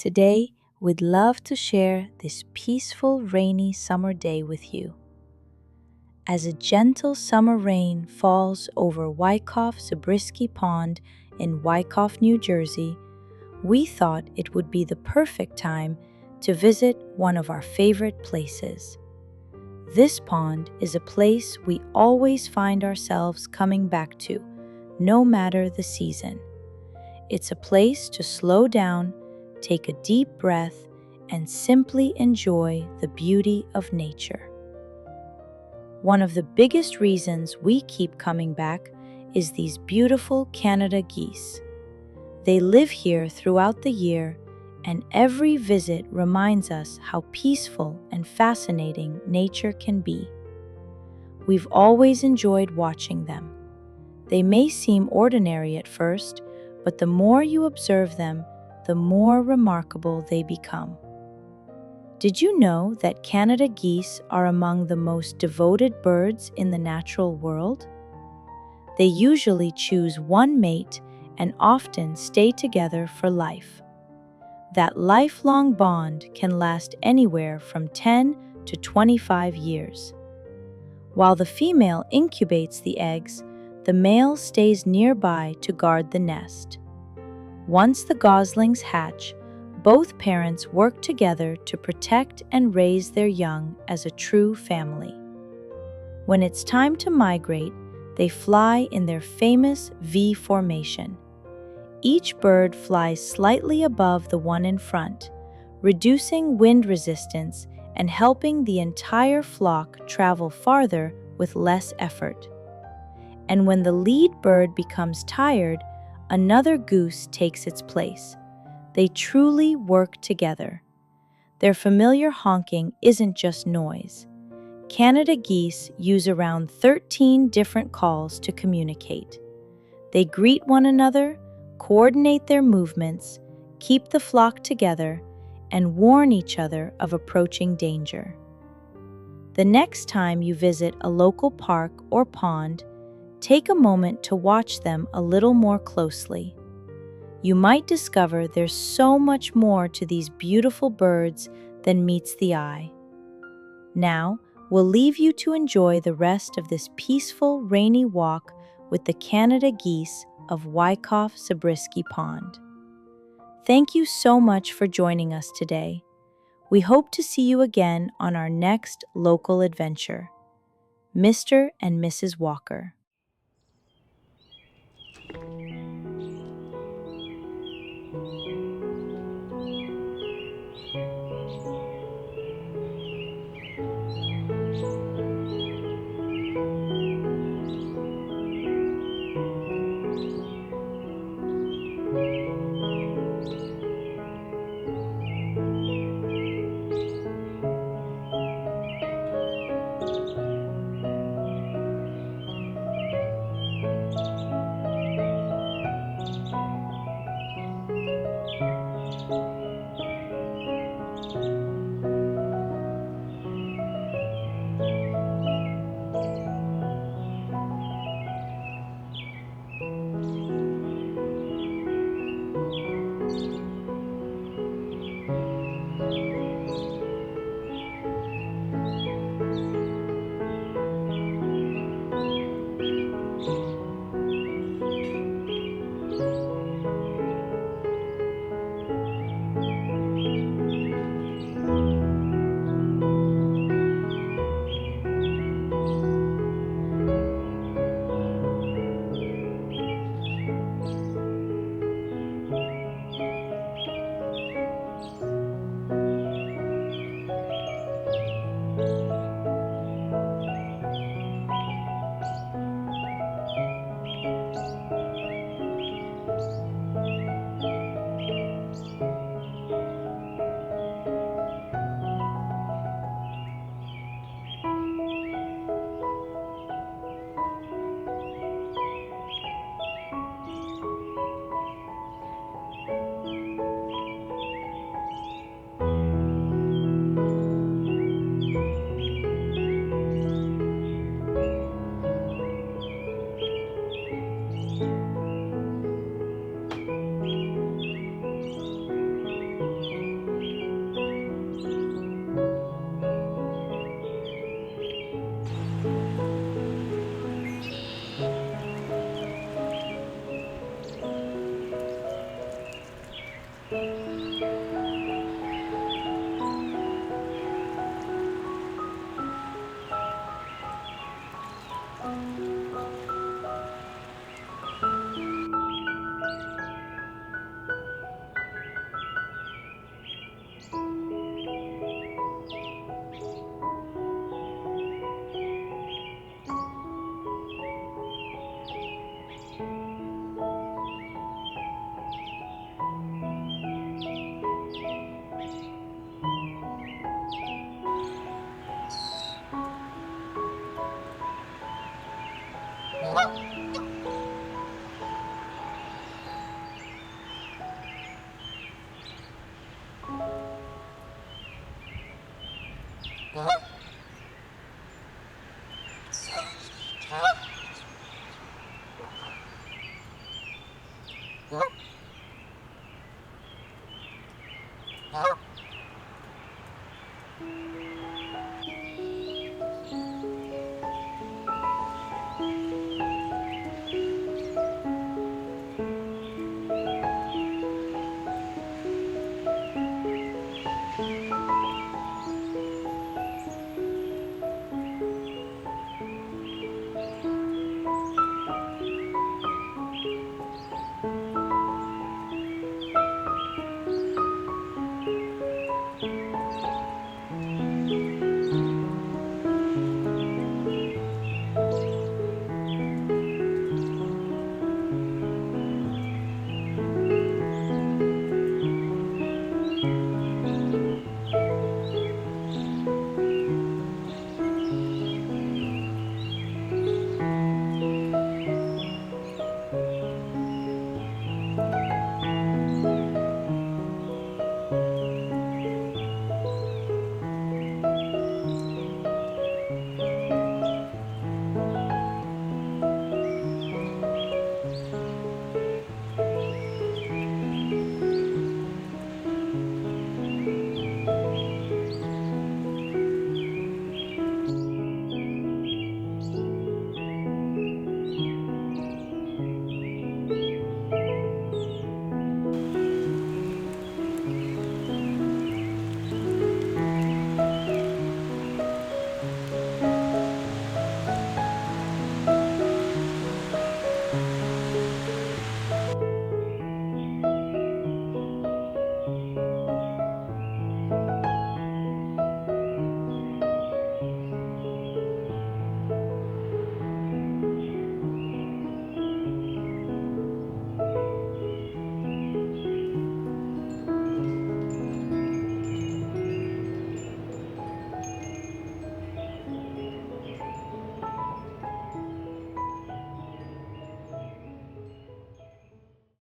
Today, we'd love to share this peaceful, rainy summer day with you. As a gentle summer rain falls over Wyckoff-Zabriskie Pond in Wyckoff, New Jersey, we thought it would be the perfect time to visit one of our favorite places. This pond is a place we always find ourselves coming back to, no matter the season. It's a place to slow down, take a deep breath, and simply enjoy the beauty of nature. One of the biggest reasons we keep coming back is these beautiful Canada geese. They live here throughout the year, and every visit reminds us how peaceful and fascinating nature can be. We've always enjoyed watching them. They may seem ordinary at first, but the more you observe them, the more remarkable they become. Did you know that Canada geese are among the most devoted birds in the natural world? They usually choose one mate and often stay together for life. That lifelong bond can last anywhere from 10 to 25 years. While the female incubates the eggs, the male stays nearby to guard the nest. Once the goslings hatch, both parents work together to protect and raise their young as a true family. When it's time to migrate, they fly in their famous V formation. Each bird flies slightly above the one in front, reducing wind resistance and helping the entire flock travel farther with less effort. And when the lead bird becomes tired, another goose takes its place. They truly work together. Their familiar honking isn't just noise. Canada geese use around 13 different calls to communicate. They greet one another, coordinate their movements, keep the flock together, and warn each other of approaching danger. The next time you visit a local park or pond, take a moment to watch them a little more closely. You might discover there's so much more to these beautiful birds than meets the eye. Now, we'll leave you to enjoy the rest of this peaceful, rainy walk with the Canada geese of Wyckoff-Zabriskie Pond. Thank you so much for joining us today. We hope to see you again on our next local adventure. Mr. and Mrs. Walker.